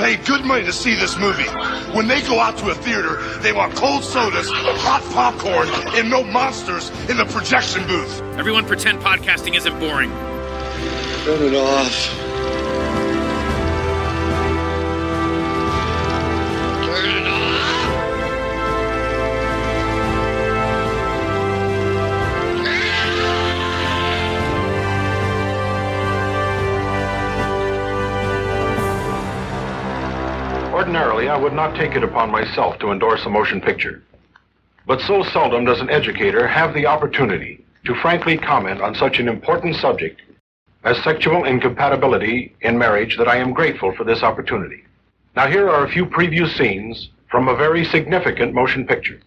paid good money to see this movie. When they go out to a theater, they want cold sodas, hot popcorn, and no monsters in the projection booth. Everyone pretend podcasting isn't boring. Turn it off. Turn it off. Ordinarily, I would not take it upon myself to endorse a motion picture. But so seldom does an educator have the opportunity to frankly comment on such an important subject as sexual incompatibility in marriage that I am grateful for this opportunity. Now, here are a few preview scenes from a very significant motion picture.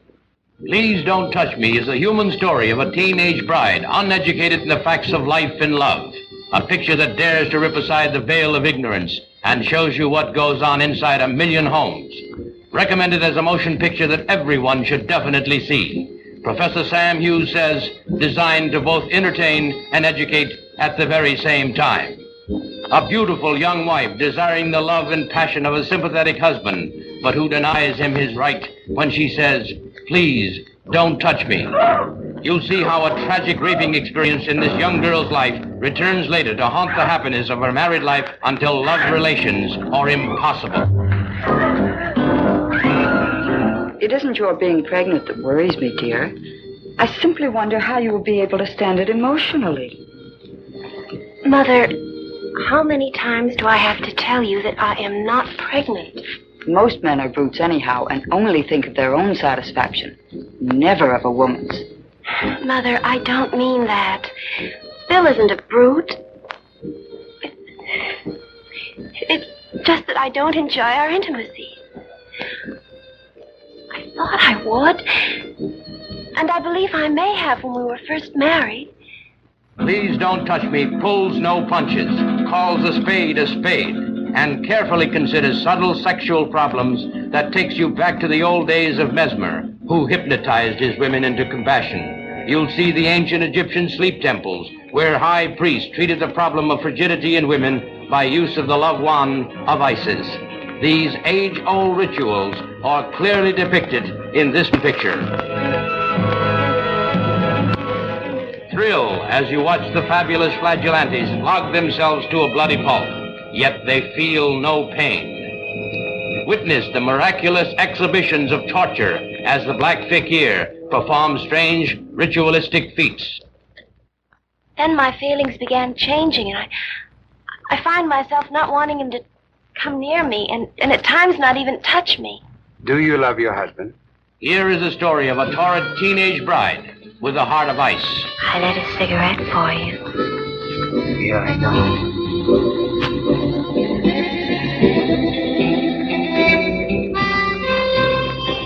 Please Don't Touch Me is a human story of a teenage bride, uneducated in the facts of life and love. A picture that dares to rip aside the veil of ignorance and shows you what goes on inside a million homes. Recommended as a motion picture that everyone should definitely see. Professor Sam Hughes says, designed to both entertain and educate at the very same time. A beautiful young wife desiring the love and passion of a sympathetic husband, but who denies him his right when she says, please don't touch me. You'll see how a tragic raping experience in this young girl's life returns later to haunt the happiness of her married life until love relations are impossible. It isn't your being pregnant that worries me, dear. I simply wonder how you will be able to stand it emotionally. Mother, how many times do I have to tell you that I am not pregnant? Most men are brutes anyhow and only think of their own satisfaction, never of a woman's. Mother, I don't mean that. Bill isn't a brute. It's just that I don't enjoy our intimacy. I thought I would. And I believe I may have when we were first married. Please Don't Touch Me pulls no punches, calls a spade, and carefully considers subtle sexual problems that takes you back to the old days of Mesmer, who hypnotized his women into compassion. You'll see the ancient Egyptian sleep temples, where high priests treated the problem of frigidity in women by use of the love wand of Isis. These age-old rituals are clearly depicted in this picture. Thrill as you watch the fabulous flagellantes flog themselves to a bloody pulp, yet they feel no pain. Witness the miraculous exhibitions of torture as the black fakir performs strange ritualistic feats. Then my feelings began changing, and I find myself not wanting him to come near me, and at times not even touch me. Do you love your husband? Here is a story of a torrid teenage bride with a heart of ice. I lit a cigarette for you. Here I go.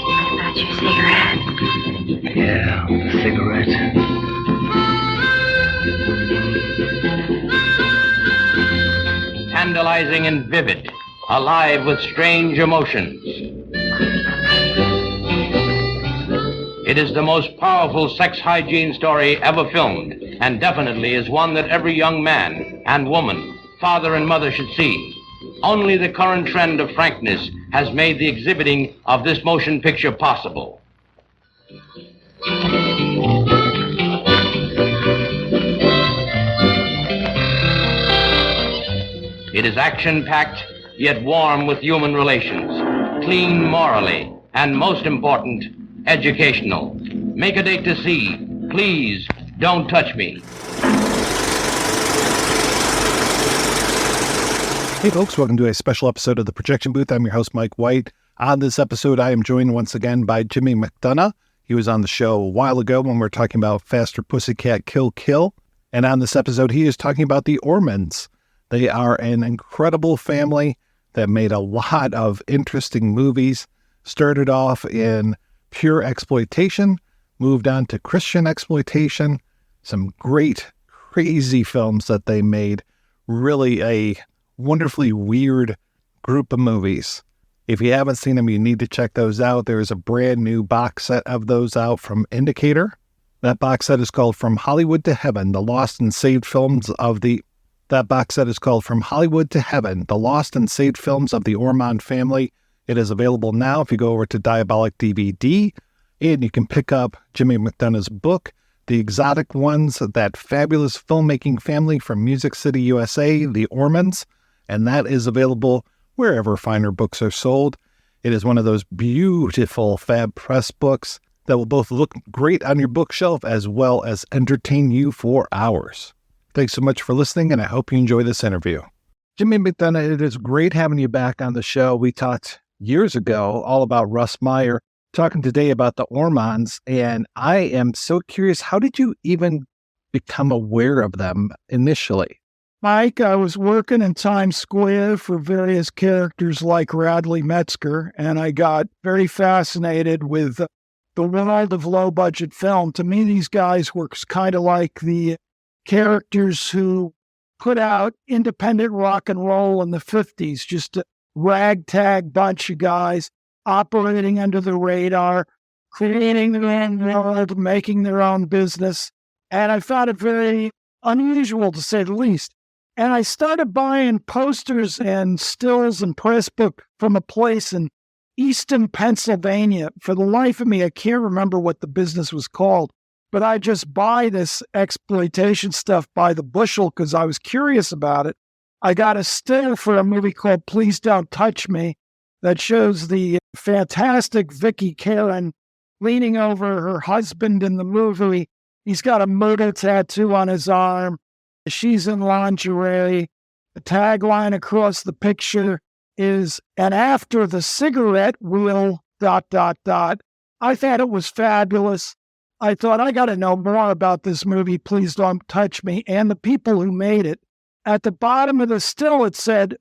What about your cigarette? Yeah, the cigarette. Tantalizing and vivid, alive with strange emotions. It is the most powerful sex hygiene story ever filmed, and definitely is one that every young man and woman, father and mother should see. Only the current trend of frankness has made the exhibiting of this motion picture possible. It is action-packed, yet warm with human relations, clean morally, and most important, educational. Make a date to see. Please Don't Touch Me. Hey folks, welcome to a special episode of The Projection Booth. I'm your host, Mike White. On this episode, I am joined once again by Jimmy McDonough. He was on the show a while ago when we were talking about Faster Pussycat Kill Kill. And on this episode, he is talking about the Ormonds. They are an incredible family that made a lot of interesting movies. Started off in pure exploitation, moved on to Christian exploitation. Some great, crazy films that they made. Really a wonderfully weird group of movies. If you haven't seen them, you need to check those out. There is a brand new box set of those out from Indicator. That box set is called From Hollywood to Heaven, the lost and saved films of the That box set is called From Hollywood to Heaven, The Lost and Saved Films of the Ormond Family. It is available now if you go over to Diabolic DVD, and you can pick up Jimmy McDonough's book, The Exotic Ones, That Fabulous Filmmaking Family from Music City, USA, the Ormonds, and that is available wherever finer books are sold. It is one of those beautiful Fab Press books that will both look great on your bookshelf as well as entertain you for hours. Thanks so much for listening, and I hope you enjoy this interview. Jimmy McDonough, it is great having you back on the show. We talked years ago all about Russ Meyer, talking today about the Ormonds, and I am so curious, how did you even become aware of them initially? Mike, I was working in Times Square for various characters like Radley Metzger, and I got very fascinated with the world of low-budget film. To me, these guys were kind of like the characters who put out independent rock and roll in the 50s, just a ragtag bunch of guys operating under the radar, creating their own world, making their own business. And I found it very unusual, to say the least. And I started buying posters and stills and press book from a place in Easton, Pennsylvania. For the life of me, I can't remember what the business was called. But I just buy this exploitation stuff by the bushel because I was curious about it. I got a still for a movie called Please Don't Touch Me that shows the fantastic Vicky Karen leaning over her husband in the movie. He's got a murder tattoo on his arm. She's in lingerie. The tagline across the picture is, and after the cigarette will ... I thought it was fabulous. I thought, I got to know more about this movie, Please Don't Touch Me, and the people who made it. At the bottom of the still, it said,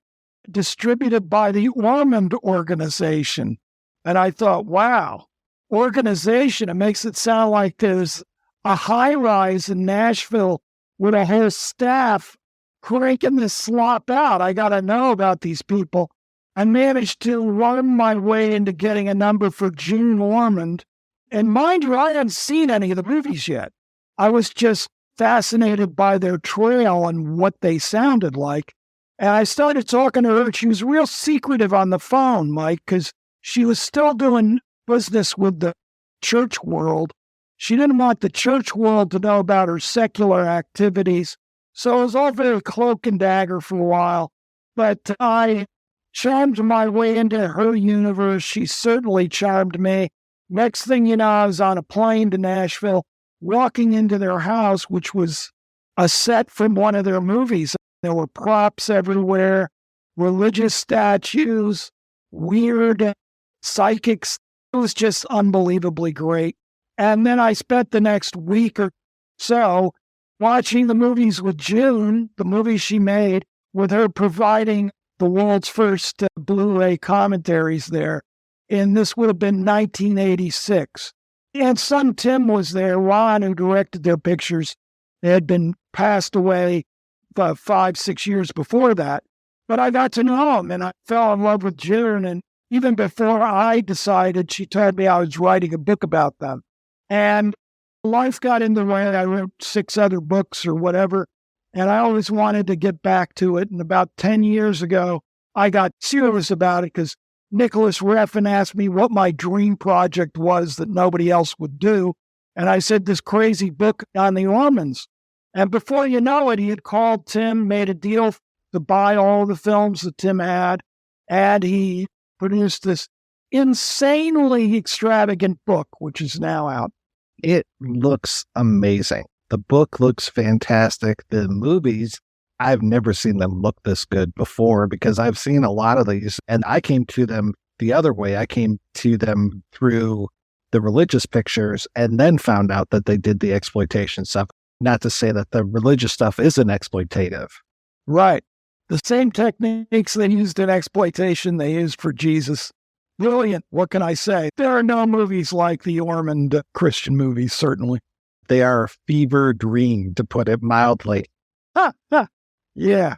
distributed by the Ormond Organization. And I thought, wow, organization, it makes it sound like there's a high-rise in Nashville with a whole staff cranking this slop out. I got to know about these people. I managed to run my way into getting a number for Gene Ormond. And mind you, I hadn't seen any of the movies yet. I was just fascinated by their trail and what they sounded like. And I started talking to her. She was real secretive on the phone, Mike, because she was still doing business with the church world. She didn't want the church world to know about her secular activities. So it was all very cloak and dagger for a while. But I charmed my way into her universe. She certainly charmed me. Next thing you know, I was on a plane to Nashville, walking into their house, which was a set from one of their movies. There were props everywhere, religious statues, weird psychics. It was just unbelievably great. And then I spent the next week or so watching the movies with June, the movie she made, with her providing the world's first blu-ray commentaries there. And this would have been 1986. And son Tim was there, Ron, who directed their pictures. They had been passed away 5-6 years before that. But I got to know him, and I fell in love with June. And even before I decided, she told me I was writing a book about them. And life got in the way. I wrote 6 other books or whatever, and I always wanted to get back to it. And about 10 years ago, I got serious about it because Nicholas Refn asked me what my dream project was that nobody else would do. And I said, this crazy book on the Ormonds. And before you know it, he had called Tim, made a deal to buy all the films that Tim had. And he produced this insanely extravagant book, which is now out. It looks amazing. The book looks fantastic. The movies, I've never seen them look this good before because I've seen a lot of these, and I came to them the other way. I came to them through the religious pictures and then found out that they did the exploitation stuff. Not to say that the religious stuff isn't exploitative. Right. The same techniques they used in exploitation, they used for Jesus. Brilliant. What can I say? There are no movies like the Ormond Christian movies, certainly. They are a fever dream, to put it mildly. Yeah,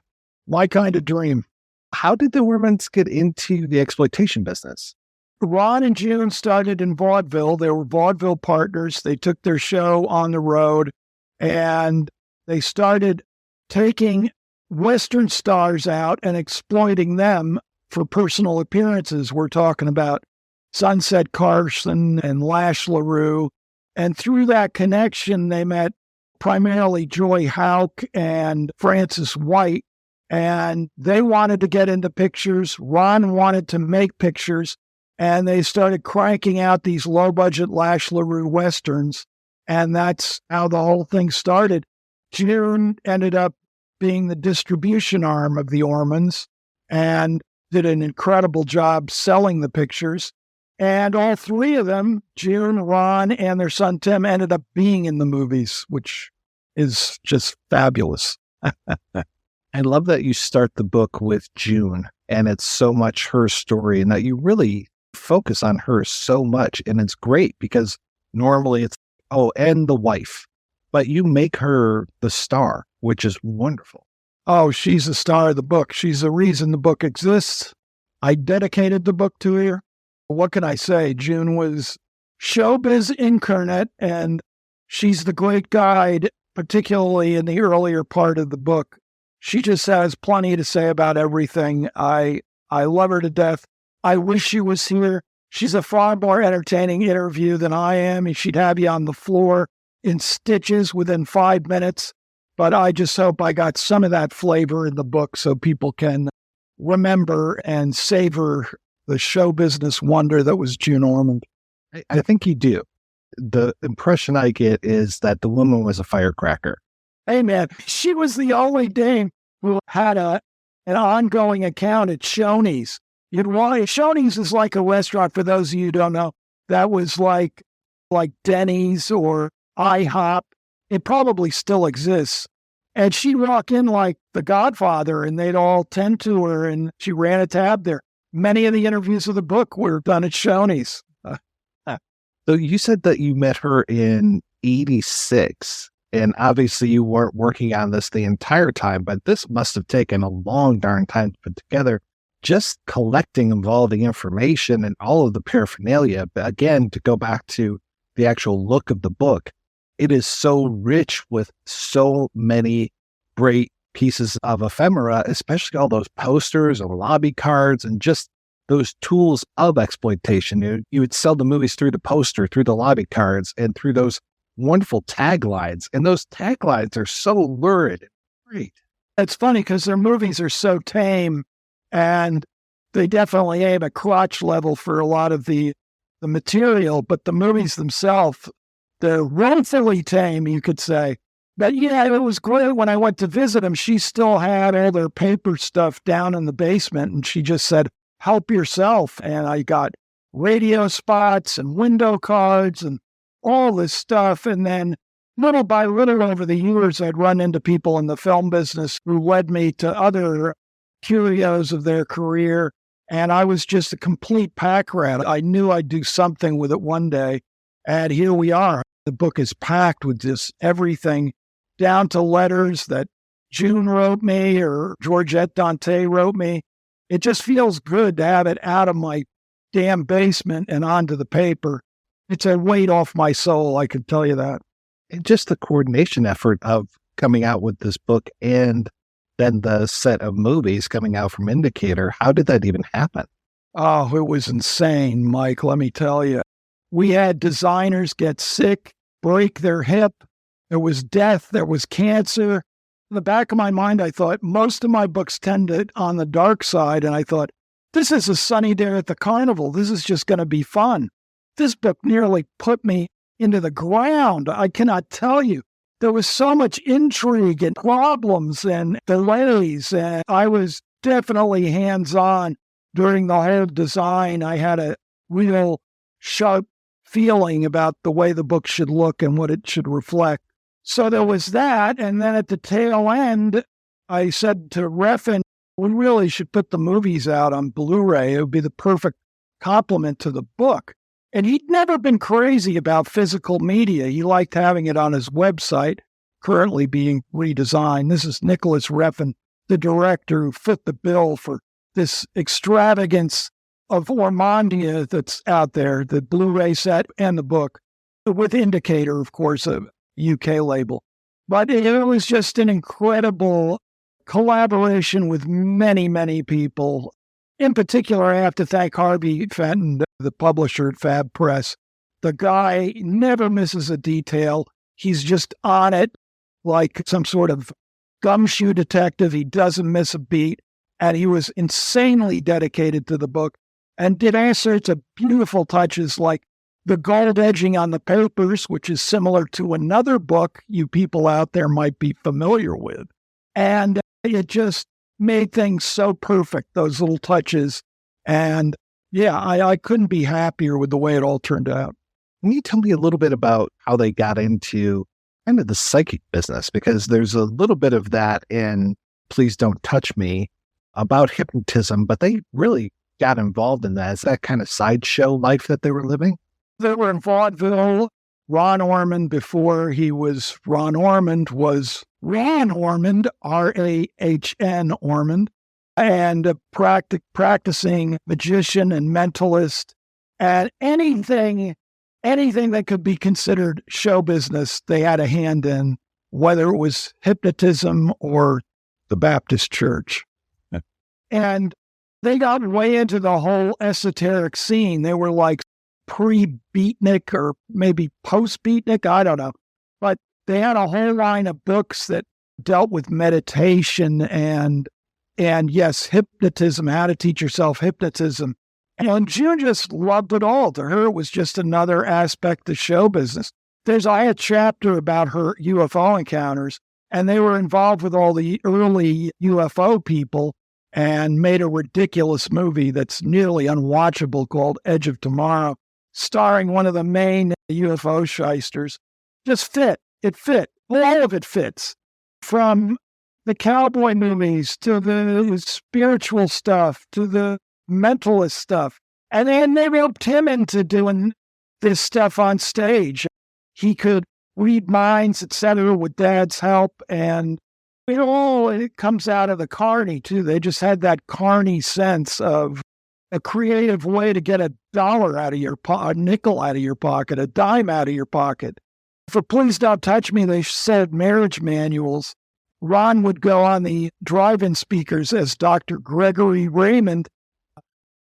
my kind of dream. How did the Ormonds get into the exploitation business? Ron and June started in vaudeville. They were vaudeville partners. They took their show on the road, and they started taking Western stars out and exploiting them for personal appearances. We're talking about Sunset Carson and Lash LaRue. And through that connection, they met primarily Joy Houck and Frances White. And they wanted to get into pictures. Ron wanted to make pictures. And they started cranking out these low-budget Lash LaRue Westerns. And that's how the whole thing started. June ended up being the distribution arm of the Ormonds and did an incredible job selling the pictures. And all three of them, June, Ron, and their son Tim, ended up being in the movies, which is just fabulous. I love that you start the book with June, and it's so much her story, and that you really focus on her so much. And it's great because normally it's, oh, and the wife, but you make her the star, which is wonderful. Oh, she's the star of the book. She's the reason the book exists. I dedicated the book to her. What can I say? June was showbiz incarnate, and she's the great guide, particularly in the earlier part of the book. She just has plenty to say about everything. I love her to death. I wish she was here. She's a far more entertaining interview than I am, and she'd have you on the floor in stitches within 5 minutes. But I just hope I got some of that flavor in the book so people can remember and savor the show business wonder that was June Ormond. I think you do. The impression I get is that the woman was a firecracker. Hey, man, she was the only dame who had an ongoing account at Shoney's. Shoney's is like a restaurant, for those of you who don't know, that was like Denny's or IHOP. It probably still exists. And she'd walk in like the Godfather, and they'd all tend to her, and she ran a tab there. Many of the interviews of the book were done at Shoney's. So you said that you met her in 86, and obviously you weren't working on this the entire time, but this must have taken a long darn time to put together. Just collecting involving information and all of the paraphernalia. But again, to go back to the actual look of the book, it is so rich with so many great pieces of ephemera, especially all those posters and lobby cards and just those tools of exploitation. You would sell the movies through the poster, through the lobby cards, and through those wonderful taglines. And those taglines are so lurid and great. It's funny because their movies are so tame, and they definitely aim at crotch level for a lot of the material, but the movies themselves, they're relatively tame, you could say. But yeah, it was great. When I went to visit them, she still had all their paper stuff down in the basement, and she just said, help yourself. And I got radio spots and window cards and all this stuff. And then little by little over the years, I'd run into people in the film business who led me to other curios of their career. And I was just a complete pack rat. I knew I'd do something with it one day. And here we are. The book is packed with just everything, down to letters that June wrote me or Georgette Dante wrote me. It just feels good to have it out of my damn basement and onto the paper. It's a weight off my soul, I can tell you that. And just the coordination effort of coming out with this book and then the set of movies coming out from Indicator. How did that even happen? Oh, it was insane, Mike, let me tell you. We had designers get sick, break their hip. There was death. There was cancer. In the back of my mind, I thought most of my books tended on the dark side. And I thought, this is a sunny day at the carnival. This is just going to be fun. This book nearly put me into the ground. I cannot tell you. There was so much intrigue and problems and delays. And I was definitely hands-on during the whole design. I had a real sharp feeling about the way the book should look and what it should reflect. So there was that. And then at the tail end, I said to Refn, we really should put the movies out on Blu-ray. It would be the perfect complement to the book. And he'd never been crazy about physical media. He liked having it on his website, currently being redesigned. This is Nicholas Refn, the director who fit the bill for this extravagance of Ormondia that's out there, the Blu-ray set and the book, with Indicator, of course, a UK label. But it was just an incredible collaboration with many, many people. In particular, I have to thank Harvey Fenton, the publisher at Fab Press. The guy never misses a detail. He's just on it like some sort of gumshoe detective. He doesn't miss a beat. And he was insanely dedicated to the book and did all sorts of beautiful touches like the gold edging on the papers, which is similar to another book you people out there might be familiar with. And it just made things so perfect, those little touches. And yeah, I couldn't be happier with the way it all turned out. Can you tell me a little bit about how they got into kind of the psychic business? Because there's a little bit of that in Please Don't Touch Me about hypnotism, but they really got involved in that. Is that kind of sideshow life that they were living? They were in vaudeville. Ron Ormond, before he was Ron Ormond, was Ron Ormond, R-A-H-N Ormond, and a practicing magician and mentalist. And anything that could be considered show business, they had a hand in, whether it was hypnotism or the Baptist church. And they got way into the whole esoteric scene. They were like pre-beatnik or maybe post-beatnik, I don't know. But they had a whole line of books that dealt with meditation and yes, hypnotism, how to teach yourself hypnotism. And June just loved it all. To her, it was just another aspect of show business. I had a chapter about her UFO encounters, and they were involved with all the early UFO people and made a ridiculous movie that's nearly unwatchable called Edge of Tomorrow, starring one of the main UFO shysters. Just fit. It fit. All of it fits. From the cowboy movies to the spiritual stuff to the mentalist stuff. And then they roped him into doing this stuff on stage. He could read minds, etc., with Dad's help. And it comes out of the carny, too. They just had that carny sense of a creative way to get a dollar out of your pocket, a nickel out of your pocket, a dime out of your pocket. For Please Don't Touch Me, they said marriage manuals. Ron would go on the drive-in speakers as Dr. Gregory Raymond.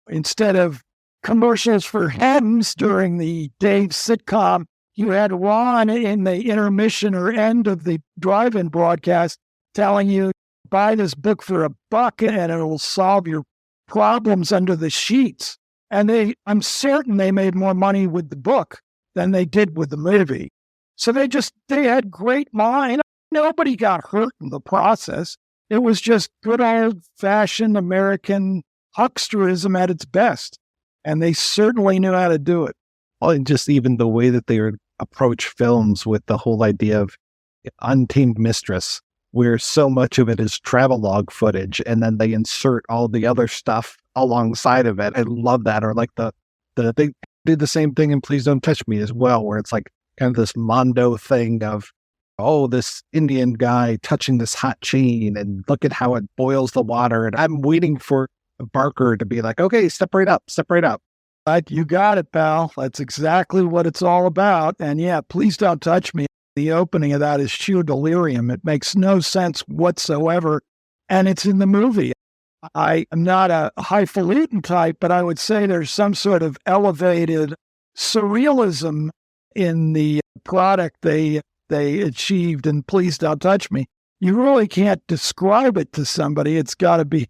Instead of commercials for Hems during the Dave sitcom, you had Ron in the intermission or end of the drive-in broadcast telling you, buy this book for $1 and it will solve your problems under the sheets. And I'm certain they made more money with the book than they did with the movie. So they had great mind. Nobody got hurt in the process. It was just good old-fashioned American hucksterism at its best. And they certainly knew how to do it. Well, and just even the way that they would approach films with the whole idea of Untamed Mistress, where so much of it is travelogue footage, and then they insert all the other stuff alongside of it. I love that. Or like they did the same thing in Please Don't Touch Me as well, where it's like kind of this Mondo thing of, oh, this Indian guy touching this hot chain, and look at how it boils the water. And I'm waiting for Barker to be like, okay, step right up. You got it, pal. That's exactly what it's all about. And yeah, Please Don't Touch Me. The opening of that is sheer delirium. It makes no sense whatsoever. And it's in the movie. I am not a highfalutin type, but I would say there's some sort of elevated surrealism in the product they achieved in Please Don't Touch Me. You really can't describe it to somebody. It's got to be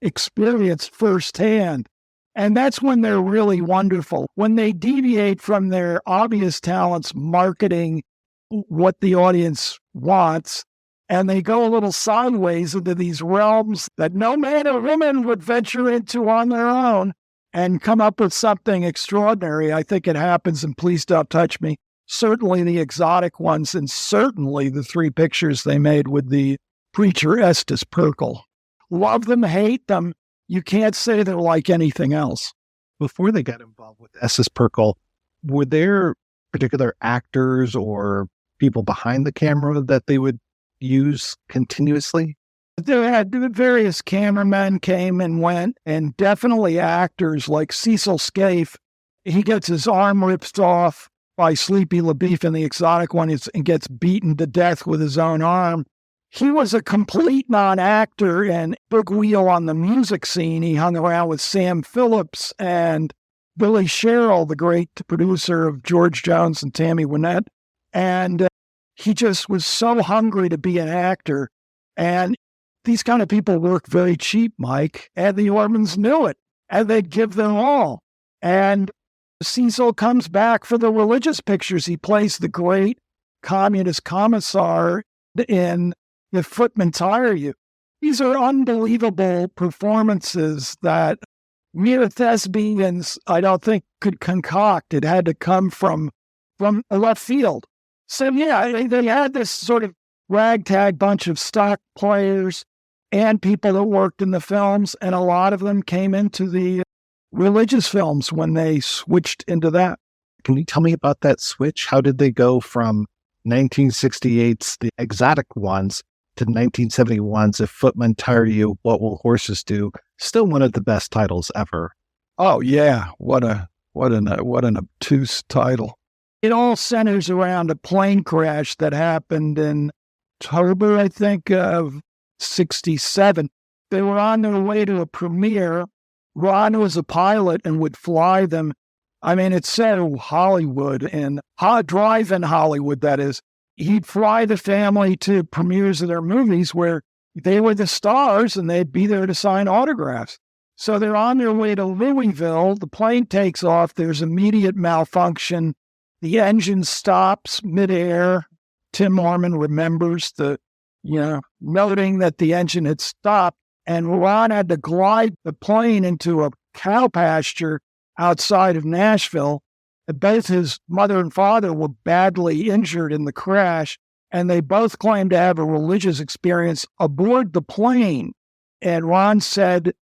experienced firsthand. And that's when they're really wonderful. When they deviate from their obvious talents, marketing what the audience wants, and they go a little sideways into these realms that no man or woman would venture into on their own and come up with something extraordinary. I think it happens in Please Don't Touch Me. Certainly the exotic ones, and certainly the 3 pictures they made with the preacher Estes Perkle. Love them, hate them. You can't say they're like anything else. Before they got involved with Estes Perkle, were there particular actors or people behind the camera that they would use continuously? There had various cameramen came and went, and definitely actors like Cecil Scaife. He gets his arm ripped off by Sleepy LaBeef in the exotic one and gets beaten to death with his own arm. he was a complete non-actor and big wheel on the music scene. He hung around with Sam Phillips and Billy Sherrill, the great producer of George Jones and Tammy Wynette. And he just was so hungry to be an actor. And these kind of people work very cheap, Mike, and the Ormonds knew it, and they'd give them all. And Cecil comes back for the religious pictures. He plays the great communist commissar in The Footmen Tire You. These are unbelievable performances that mere thespians, I don't think, could concoct. It had to come from a left field. So, yeah, they had this sort of ragtag bunch of stock players and people that worked in the films, and a lot of them came into the religious films when they switched into that. Can you tell me about that switch? How did they go from 1968's The Exotic Ones to 1971's If Footmen Tire You, What Will Horses Do? Still one of the best titles ever. Oh, yeah. What an obtuse title. It all centers around a plane crash that happened in October, I think, of 67. They were on their way to a premiere. Ron was a pilot and would fly them. I mean, it said Hollywood and drive-in Hollywood, that is. He'd fly the family to premieres of their movies where they were the stars and they'd be there to sign autographs. So they're on their way to Louisville. The plane takes off. There's immediate malfunction. The engine stops midair. Tim Ormond remembers noting that the engine had stopped, and Ron had to glide the plane into a cow pasture outside of Nashville. Both his mother and father were badly injured in the crash, and they both claimed to have a religious experience aboard the plane. And Ron said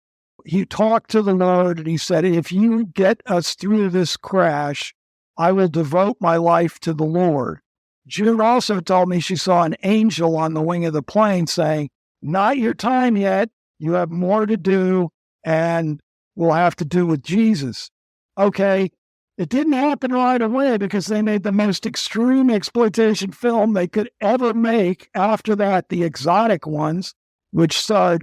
he talked to the Lord, and he said, if you get us through this crash, I will devote my life to the Lord. June also told me she saw an angel on the wing of the plane saying, not your time yet. You have more to do, and we'll have to do with Jesus. Okay, it didn't happen right away because they made the most extreme exploitation film they could ever make after that, The Exotic Ones, which saw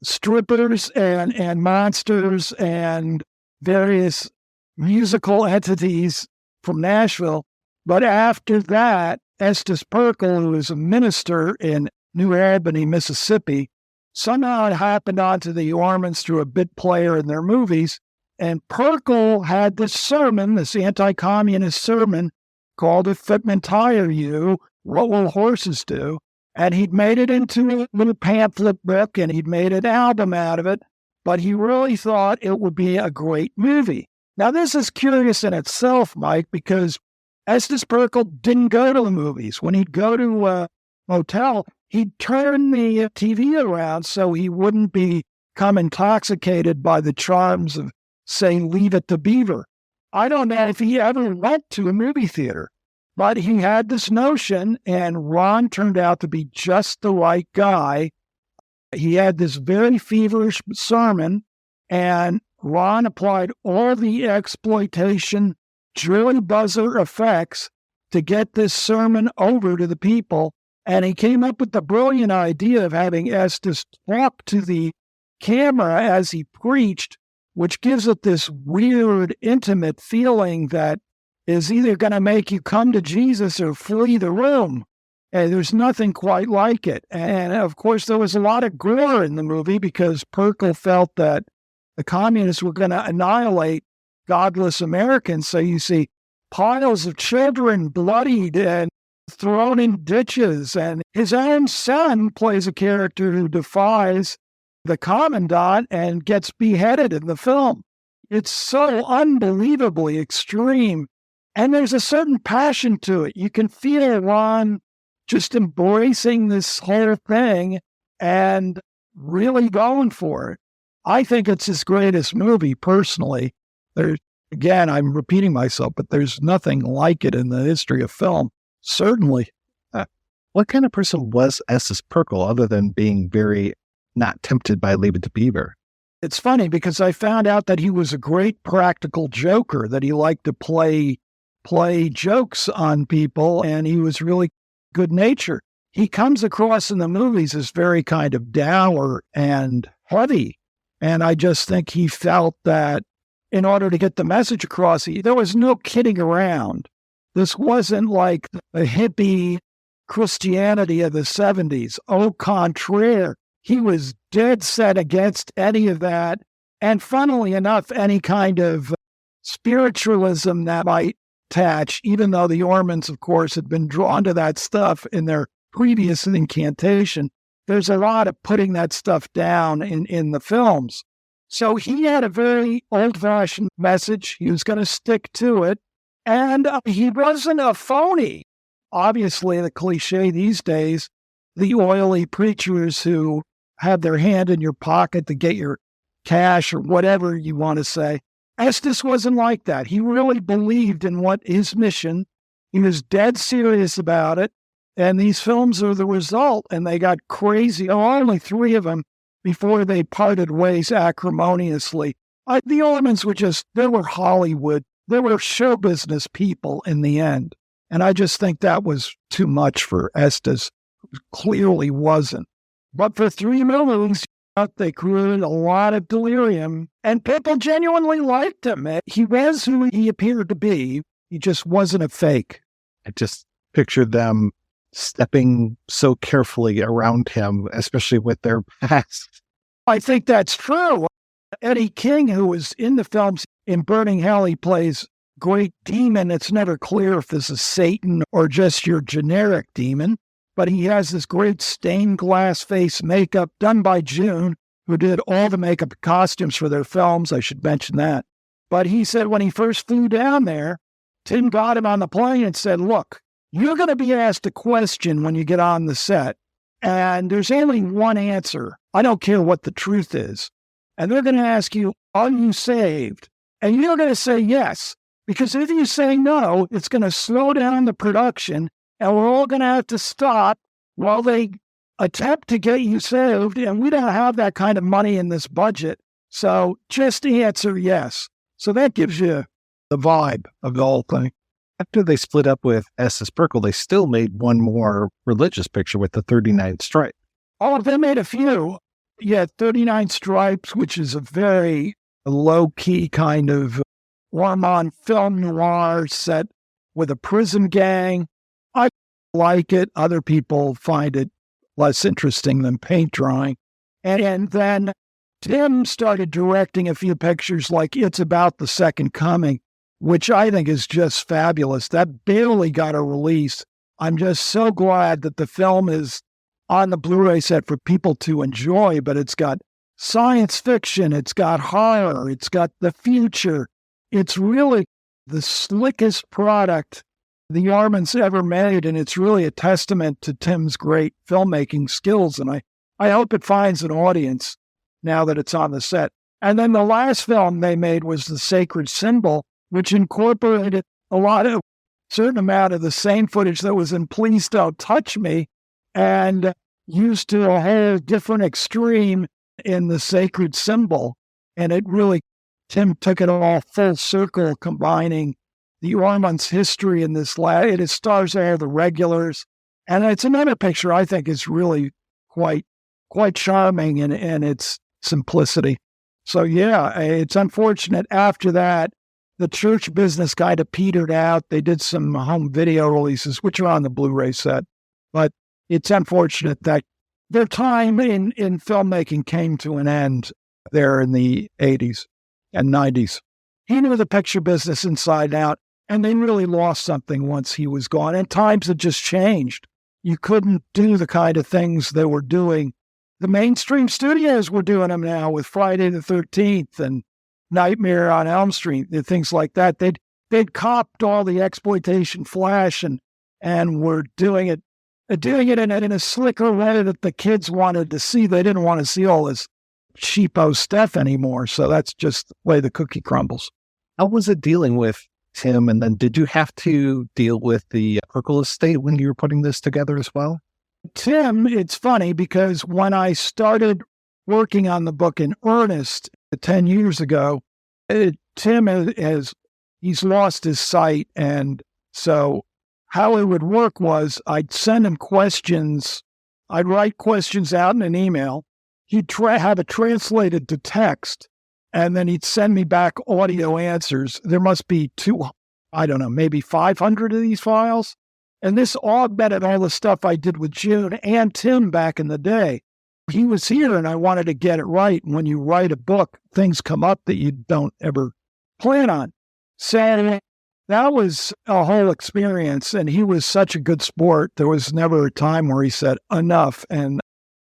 strippers and monsters and various musical entities from Nashville. But after that, Estes Perkle, who was a minister in New Albany, Mississippi, somehow it happened onto the Ormonds through a bit player in their movies. And Perkle had this sermon, this anti-communist sermon called If Footmen Tire You, What Will Horses Do? And he'd made it into a little pamphlet book and he'd made an album out of it. But he really thought it would be a great movie. Now, this is curious in itself, Mike, because Estes Perkle didn't go to the movies. When he'd go to a motel, he'd turn the TV around so he wouldn't become intoxicated by the charms of, say, Leave It to Beaver. I don't know if he ever went to a movie theater, but he had this notion, and Ron turned out to be just the right guy. He had this very feverish sermon, and Ron applied all the exploitation drill buzzer effects to get this sermon over to the people. And he came up with the brilliant idea of having Estes talk to the camera as he preached, which gives it this weird, intimate feeling that is either going to make you come to Jesus or flee the room. And there's nothing quite like it. And of course, there was a lot of gore in the movie because Perkle felt that the communists were going to annihilate godless Americans. So you see piles of children bloodied and thrown in ditches. And his own son plays a character who defies the commandant and gets beheaded in the film. It's so unbelievably extreme. And there's a certain passion to it. You can feel Ron just embracing this whole thing and really going for it. I think it's his greatest movie, personally. Again, I'm repeating myself, but there's nothing like it in the history of film. Certainly. What kind of person was Estes Perkle other than being very not tempted by Leave It to Beaver? It's funny because I found out that he was a great practical joker, that he liked to play jokes on people, and he was really good-natured. he comes across in the movies as very kind of dour and heavy. And I just think he felt that in order to get the message across, there was no kidding around. This wasn't like the hippie Christianity of the 70s. Au contraire, he was dead set against any of that. And funnily enough, any kind of spiritualism that might attach, even though the Ormonds, of course, had been drawn to that stuff in their previous incantation, there's a lot of putting that stuff down in the films. So he had a very old-fashioned message. He was going to stick to it. And he wasn't a phony. Obviously, the cliche these days, the oily preachers who have their hand in your pocket to get your cash or whatever you want to say. Estes wasn't like that. He really believed in what his mission. He was dead serious about it. And these films are the result. And they got crazy. Only 3 of them before they parted ways acrimoniously. The Ormonds they were Hollywood. They were show business people in the end. And I just think that was too much for Estes. Clearly wasn't. But for 3 movies, they created a lot of delirium. And people genuinely liked him. He was who he appeared to be. He just wasn't a fake. I just pictured them stepping so carefully around him, especially with their past. I think that's true. Eddie King, who was in the films, in Burning Hell, he plays great demon. It's never clear if this is Satan or just your generic demon, but he has this great stained glass face makeup done by June, who did all the makeup costumes for their films. I should mention that. But he said when he first flew down there, Tim got him on the plane and said, look, you're going to be asked a question when you get on the set, and there's only one answer. I don't care what the truth is. And they're going to ask you, are you saved? And you're going to say yes, because if you say no, it's going to slow down the production, and we're all going to have to stop while they attempt to get you saved, and we don't have that kind of money in this budget. So just answer yes. So that gives you the vibe of the whole thing. After they split up with Estes Perkle, they still made one more religious picture with the 39 Stripes. Oh, they made a few. Yeah, 39 Stripes, which is a very low-key kind of Ormond film noir set with a prison gang. I like it. Other people find it less interesting than paint drawing. And then Tim started directing a few pictures like It's About the Second Coming, which I think is just fabulous. That barely got a release. I'm just so glad that the film is on the Blu-ray set for people to enjoy, but it's got science fiction, it's got horror, it's got the future. It's really the slickest product the Ormonds ever made, and it's really a testament to Tim's great filmmaking skills, and I hope it finds an audience now that it's on the set. And then the last film they made was The Sacred Symbol, which incorporated a certain amount of the same footage that was in Please Don't Touch Me, and used to a whole different extreme in The Sacred Symbol. And it really, Tim took it all full circle, combining the Ormonds' history in this it stars all the regulars. And it's another picture I think is really quite charming in its simplicity. So yeah, it's unfortunate after that, the church business kind of petered out. They did some home video releases, which are on the Blu-ray set. But it's unfortunate that their time in filmmaking came to an end there in the 80s and 90s. He knew the picture business inside out, and they really lost something once he was gone. And times had just changed. You couldn't do the kind of things they were doing. The mainstream studios were doing them now with Friday the 13th and Nightmare on Elm Street, things like that. They'd copped all the exploitation flash and were doing it in a slicker way that the kids wanted to see. They didn't want to see all this cheapo stuff anymore. So that's just the way the cookie crumbles. How was it dealing with Tim? And then did you have to deal with the Perkle estate when you were putting this together as well? Tim, it's funny because when I started working on the book in earnest 10 years ago, Tim he's lost his sight. And so how it would work was I'd send him questions. I'd write questions out in an email. He'd have it translated to text, and then he'd send me back audio answers. There must be maybe 500 of these files. And this augmented all the stuff I did with June and Tim back in the day. He was here, and I wanted to get it right. And when you write a book, things come up that you don't ever plan on. So that was a whole experience, and he was such a good sport. There was never a time where he said, enough. And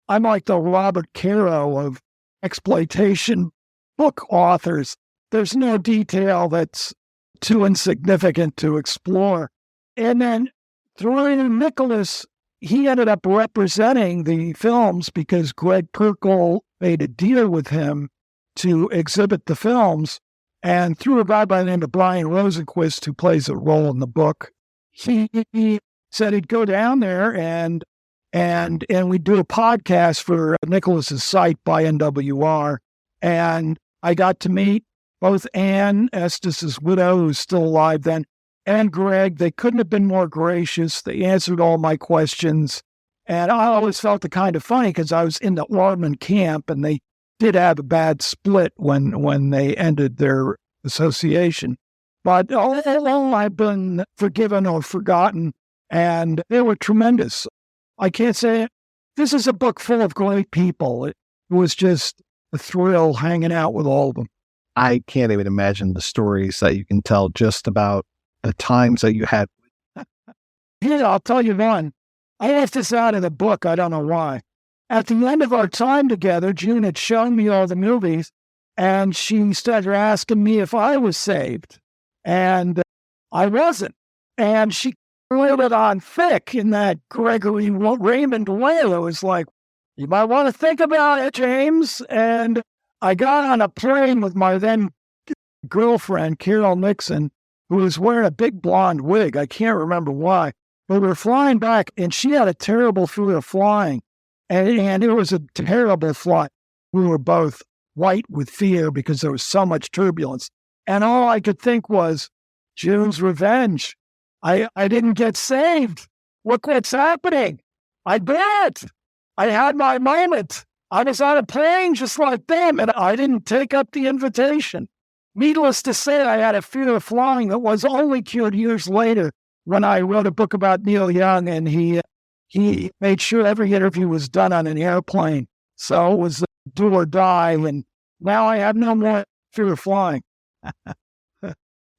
I'm like the Robert Caro of exploitation book authors. There's no detail that's too insignificant to explore. And then through Nicholas, he ended up representing the films because Greg Perkle made a deal with him to exhibit the films. And through a guy by the name of Brian Rosenquist, who plays a role in the book, he said he'd go down there and we'd do a podcast for Nicholas's site by NWR. And I got to meet both Ann Estes' widow, who's still alive then, and Greg. They couldn't have been more gracious. They answered all my questions. And I always felt it kind of funny because I was in the Ormond camp, and they did have a bad split when they ended their association. But all along, I've been forgiven or forgotten, and they were tremendous. I can't say it. This is a book full of great people. It was just a thrill hanging out with all of them. I can't even imagine the stories that you can tell just about the times that you had. Here, I'll tell you one. I left this out of the book. I don't know why. At the end of our time together, June had shown me all the movies, and she started asking me if I was saved. And I wasn't. And she reeled it on thick in that Gregory Raymond way. It was like, you might want to think about it, James. And I got on a plane with my then girlfriend, Carol Nixon, who was wearing a big blonde wig. I can't remember why. But we were flying back, and she had a terrible fear of flying. And it was a terrible flight. We were both white with fear because there was so much turbulence. And all I could think was, June's revenge. I didn't get saved. Look what's happening. I bet. I had my moment. I was on a plane just like them, and I didn't take up the invitation. Needless to say, I had a fear of flying that was only cured years later when I wrote a book about Neil Young, and he made sure every interview was done on an airplane. So it was do or die, and now I have no more fear of flying.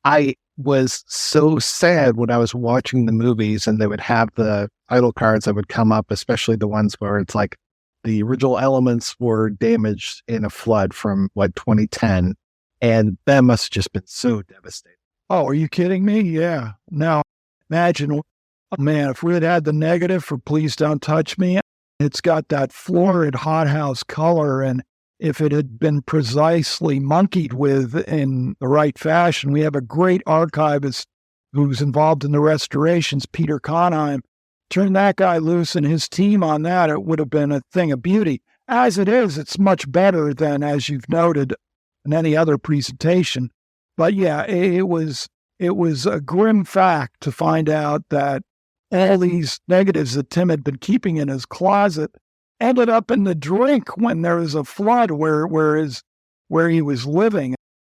I was so sad when I was watching the movies and they would have the title cards that would come up, especially the ones where it's like the original elements were damaged in a flood from 2010. And that must have just been so devastating. Oh, are you kidding me? Yeah. Now, imagine, man, if we had had the negative for Please Don't Touch Me, it's got that florid hothouse color. And if it had been precisely monkeyed with in the right fashion, we have a great archivist who's involved in the restorations, Peter Conheim. Turn that guy loose and his team on that, it would have been a thing of beauty. As it is, it's much better than, as you've noted, in any other presentation. But yeah, it was a grim fact to find out that all these negatives that Tim had been keeping in his closet ended up in the drink when there was a flood where he was living.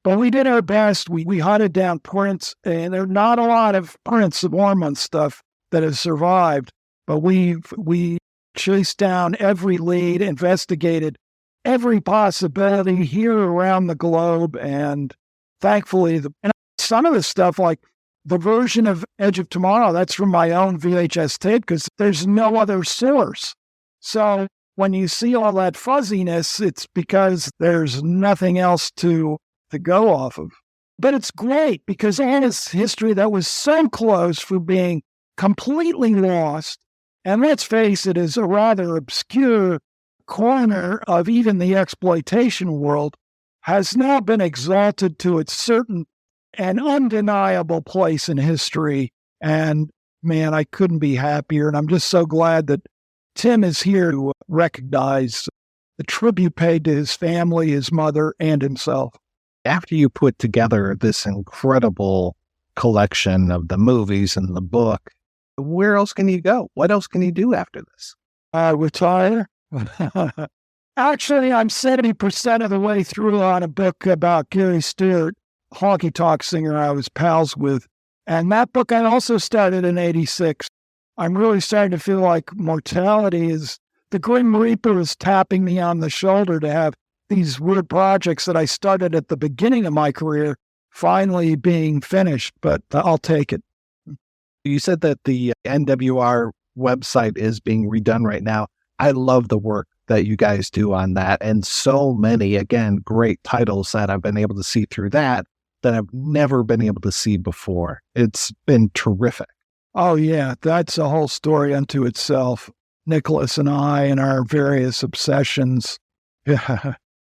But we did our best. We hunted down prints, and there are not a lot of prints of Ormond stuff that has survived. But we chased down every lead, investigated every possibility here around the globe, and thankfully, some of the stuff, like the version of Edge of Tomorrow, that's from my own VHS tape because there's no other source. So when you see all that fuzziness, it's because there's nothing else to go off of. But it's great because Anna's history that was so close from being completely lost, and let's face it, is a rather obscure corner of even the exploitation world, has now been exalted to its certain and undeniable place in history. And man, I couldn't be happier. And I'm just so glad that Tim is here to recognize the tribute paid to his family, his mother, and himself. After you put together this incredible collection of the movies and the book, where else can you go? What else can you do after this? Retire. Actually, I'm 70% of the way through on a book about Gary Stewart, honky tonk singer I was pals with. And that book I also started in 86. I'm really starting to feel like mortality is, the Grim Reaper is tapping me on the shoulder to have these weird projects that I started at the beginning of my career finally being finished, but I'll take it. You said that the NWR website is being redone right now. I love the work that you guys do on that, and so many, again, great titles that I've been able to see through that I've never been able to see before. It's been terrific. Oh, yeah, that's a whole story unto itself. Nicholas and I and our various obsessions. That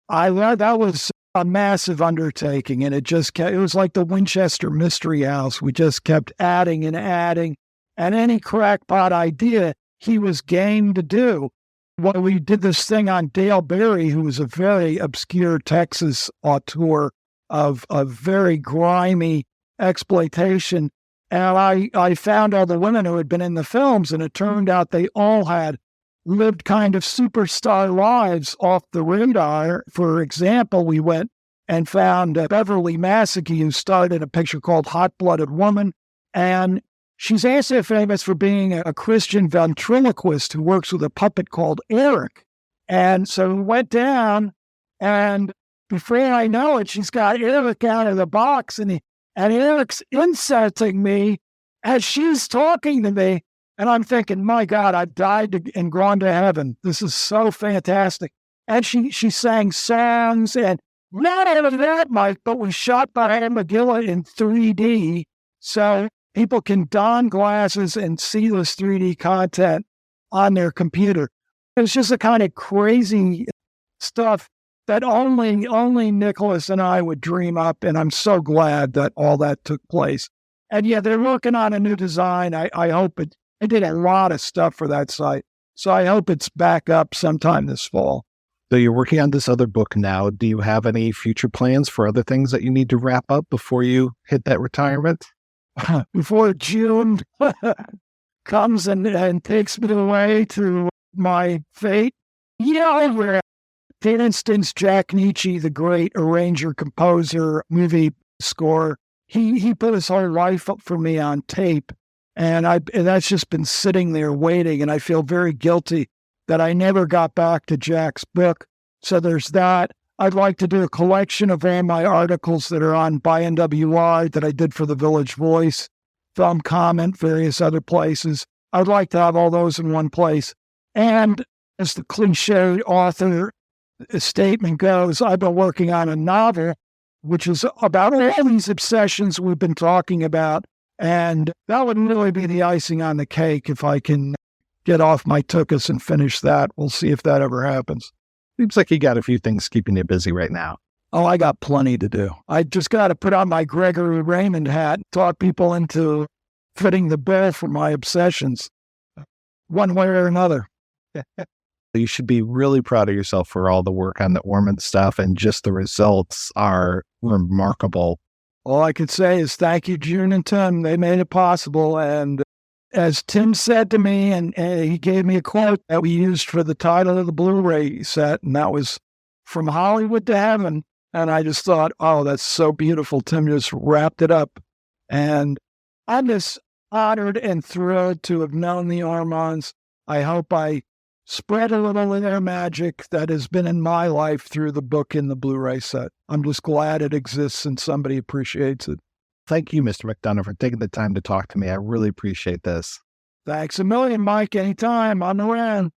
was a massive undertaking, and it was like the Winchester Mystery House. We just kept adding and adding, and any crackpot idea he was game to do. Well, we did this thing on Dale Berry, who was a very obscure Texas auteur of very grimy exploitation. And I found all the women who had been in the films, and it turned out they all had lived kind of superstar lives off the radar. For example, we went and found Beverly Massey, who starred in a picture called Hot Blooded Woman. And she's also famous for being a Christian ventriloquist who works with a puppet called Eric. And so we went down, and before I know it, she's got Eric out of the box, and Eric's insulting me as she's talking to me. And I'm thinking, my God, I've died and gone to heaven. This is so fantastic. And she sang songs, and not only that, Mike, but was shot by Magilla in 3D. So people can don glasses and see this 3D content on their computer. It's just the kind of crazy stuff that only Nicholas and I would dream up, and I'm so glad that all that took place. And yeah, they're working on a new design. I hope it. I did a lot of stuff for that site, so I hope it's back up sometime this fall. So you're working on this other book now. Do you have any future plans for other things that you need to wrap up before you hit that retirement? Before June comes and takes me away to my fate? Yeah, for instance, Jack Nietzsche, the great arranger, composer, movie score, he put his whole life up for me on tape, and that's just been sitting there waiting, and I feel very guilty that I never got back to Jack's book. So there's that. I'd like to do a collection of all my articles that are on by NWR that I did for the Village Voice, Film Comment, various other places. I'd like to have all those in one place. And as the cliche author statement goes, I've been working on a novel, which is about all these obsessions we've been talking about. And that would really be the icing on the cake if I can get off my tuchus and finish that. We'll see if that ever happens. Seems like you got a few things keeping you busy right now. Oh, I got plenty to do. I just got to put on my Gregory Raymond hat and talk people into fitting the bill for my obsessions, one way or another. You should be really proud of yourself for all the work on the Ormond stuff, and just the results are remarkable. All I could say is thank you, June and Tim. They made it possible. And as Tim said to me, and he gave me a quote that we used for the title of the Blu-ray set, and that was From Hollywood to Heaven. And I just thought, oh, that's so beautiful. Tim just wrapped it up. And I'm just honored and thrilled to have known the Ormonds. I hope I spread a little of their magic that has been in my life through the book and the Blu-ray set. I'm just glad it exists and somebody appreciates it. Thank you, Mr. McDonough, for taking the time to talk to me. I really appreciate this. Thanks a million, Mike. Anytime. I'm around.